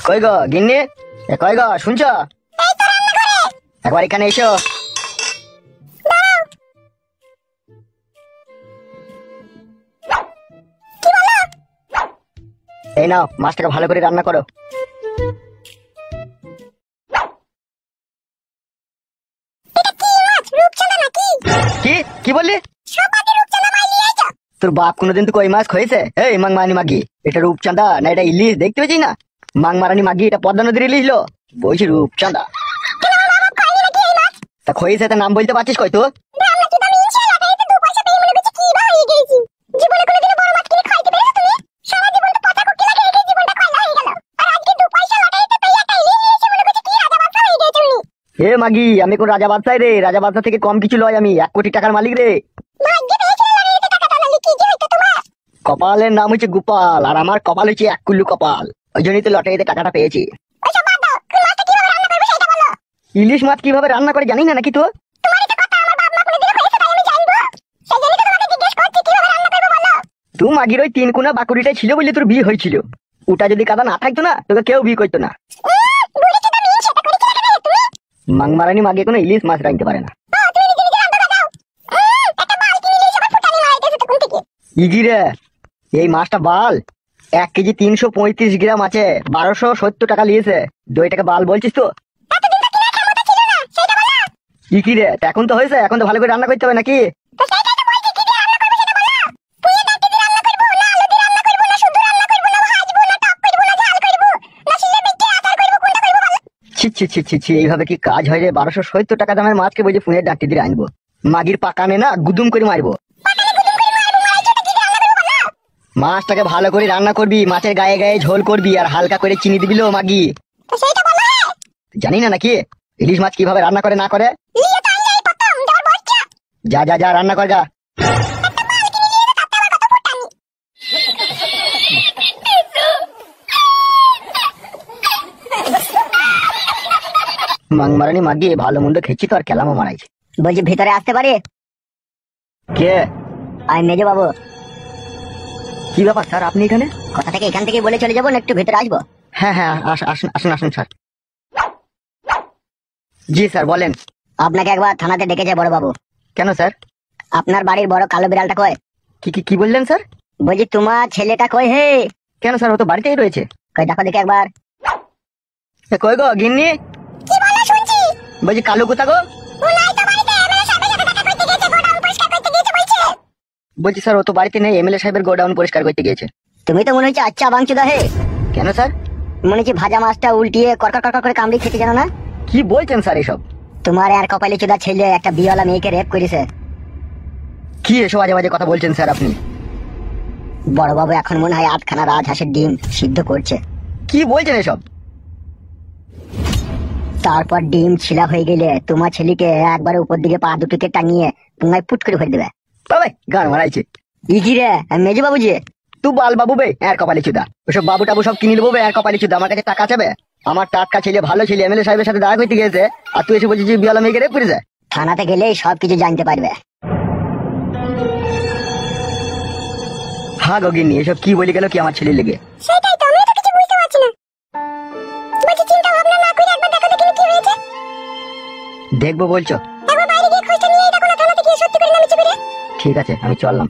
কই গো গিন্নি, কই গো শুনছো? একবার এখানে এসো। এই নাও, মাছটাকে ভালো করে রান্না করো। কি কি বললি? তোর বাপ কোনোদিন তো কই মাছ খয়েছে? এই মাংমারানি মাগি, এটা রূপচাঁদা না এটা ইলিশ দেখতে পেয়েছি না? মাংমারানি মাগি, এটা পদ্মা নদীর ইলিশ লো, বলছি রূপচাঁদা। তা খয়েছে, তা নাম বলতে পারছিস কই তো? এ মাগি, আমি কোন রাজা বাদশাহ রে? রাজা বাদশাহ থেকে কম কিছু লয়, আমি 1 কোটি টাকার মালিক রে। কপালের নাম হচ্ছে গোপাল, আর আমার কপাল হচ্ছে 1 কুল্লু কপাল, ওই জন্যই তো লটারিতে টাকাটা পেয়েছি। ইলিশ মাছ কিভাবে রান্না করে জানি না নাকি তো? তুই মাগির ওই 3 কোনা বাকুড়িটাই ছিল বলে তোর বিয়ে হয়েছিল, ওটা যদি কাদা না থাকতো না তোকে কেউ বিয়ে করতো না। মাংমারানি মাগে কোনো ইলিশ মাছ রাখতে পারে না। ইগিরে, এই মাছটা বাল 1 কেজি 335 গ্রাম আছে, 1270 টাকা নিয়েছে। 2 টাকা বাল বলছিস তো? ইকিরে, এখন তো হয়েছে, এখন তো ভালো করে রান্না করতে হবে নাকি? ছি ছি ছি ছি, এইভাবে কি কাজ হয় রে? 1270 টাকা দামের মাছকে বলছে ফোনের ডাক্তি দিয়ে আনবো। মাগির পাকানে না গুদুম করে মারবো। মাছটাকে ভালো করে রান্না করবি, মাছের গায়ে গায়ে ঝোল করবি, আর হালকা করে চিনি দিবি লো মাগি। জানি না নাকি ইলিশ মাছ কিভাবে রান্না করে না করে? যা যা যা রান্না কর যা। মাংমারানি মাগি, ভালো মন্দ খেয়েছি তো আর কেলামও মারাইছে। বলছি ভিতরে আসতে পারি? কে? আমি মেজো বাবু। কি ব্যাপার স্যার, আপনি এখানে? কথাটাকে এখান থেকে বলে চলে যাবো না একটু ভেতরে আসবো? হ্যাঁ হ্যাঁ, আসুন আসুন আসুন স্যার। জি স্যার বলেন। আপনাকে একবার থানাতে ডেকেছে বড় বাবু। কেন স্যার? আপনার বাড়ির বড় কালো বিড়ালটা কই? কি কি কি বললেন স্যার? বলছি তোমার ছেলেটা কই হে? কেন স্যার, ও তো বাড়িতেই রয়েছে। কই দেখো দেখে একবার। কই গো গিন্নি? কি বলো শুনছি? বলছি কালু কোথা গো? বলছি স্যার, ও তো বাড়িতে নেই, এমএলএ সাহেবের গোডাউন পরিষ্কার করতে গিয়েছে। তুমি তো মনে হচ্ছে আচ্ছা বাংচুদা হে। কেন স্যার? মনে হচ্ছে ভাজা মাছটা উল্টিয়ে কড়কড় কড়কড় করে কামড়ি খেতে জানো না? কি বলছেন স্যার এসব? তোমার আর কপালি চুদা ছেলে একটা বিয়েওয়ালা মেয়েকে রেপ করেছে। কি এসব বাজে বাজে কথা বলছেন স্যার আপনি? বড় বাবু এখন মনে হয় 8খানা রাজহাঁসের ডিম সিদ্ধ করছে। কি বলছেন এসব? তারপর ডিম ছিলা হয়ে গেলে তোমার ছেলেকে একবারে উপর দিকে পা দুটোকে টাঙিয়ে পুঙ্গায় পুট করে ভরে দেবে। বাবা গান মারাইছে। ইকি রে মেজো বাবু জি। তুই বাল বাবু বে আর কপালি চুদা, ওসব বাবু টাবু সব কিনে নেবো বে আর কপালি চুদা। আমার কাছে টাকা চাবে? আমার টাটকা ছেলে ভালো ছেলে এমএলএ সাহেবের সাথে দেখা করতে গিয়েছে, আর তুই এসে বলছিস যে বিয়ালা মেয়েকে রেপ করে যায়। থানাতে গেলেই সবকিছু জানতে পারবে। হ্যাঁ গগিনি, এসব কি বলে গেল কি আমার ছেলে লেগে? সেটাই তো, আমি তো কিছু বুঝতে পারছি না। বলছি চিন্তা ভাবনা না করে একবার দেখো দেখি কি হয়েছে। দেখবো বলছো? একবার বাইরে গিয়ে খোঁজটা নিয়ে দেখো না, থানাতে গিয়ে সত্যি করে না মিছে করে। ঠিক আছে, আমি চললাম।